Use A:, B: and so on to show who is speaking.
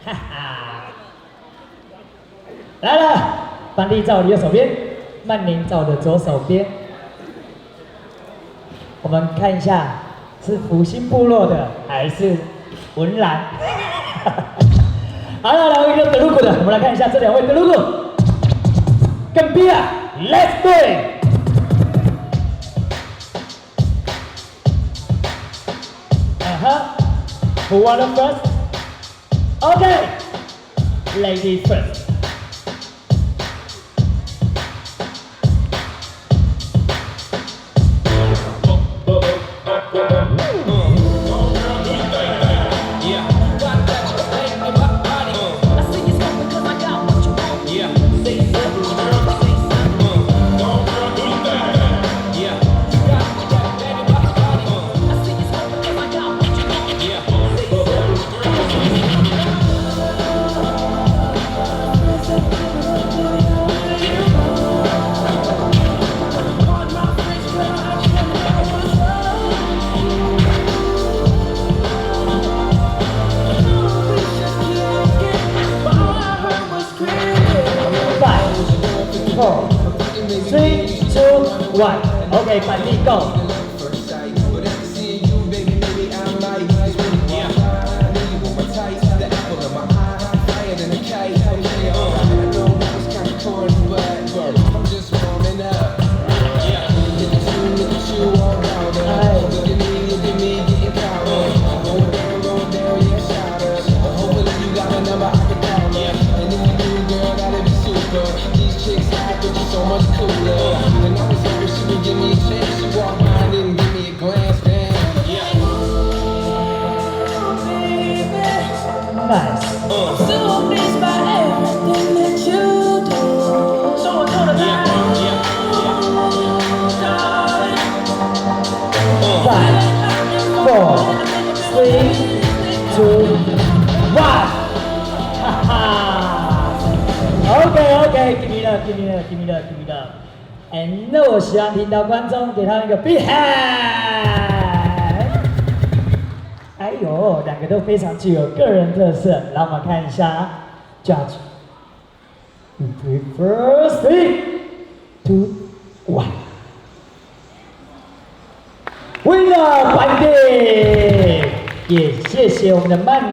A: 哈哈。来了，班弟在我的右手边，曼宁在我的左手边。我们看一下，是福星部落的还是文兰？好了，来一个德鲁古的，我们来看一下这两位德鲁古。跟 B 啊 ，Let's do it！ Who wanna first? Okay, ladies first. Four, 3, 2, 1. Okay, Pandi, go.
B: So much cooler. And I was hoping she would give me a chance. She walked by and didn't give me a glance. Damn.
A: Nice.
C: So amazed by everything that you do. So I'm gonna die.
A: 5, 4, 3, 2, 1. Haha. Okay, give me love. And 那我喜欢听到观众给他们一个 big hand。哎呦，两个都非常具有个人特色。让我们看一下 ，Judge。You prefer 3, 2, 1。Winner 班弟，也谢谢我们的曼。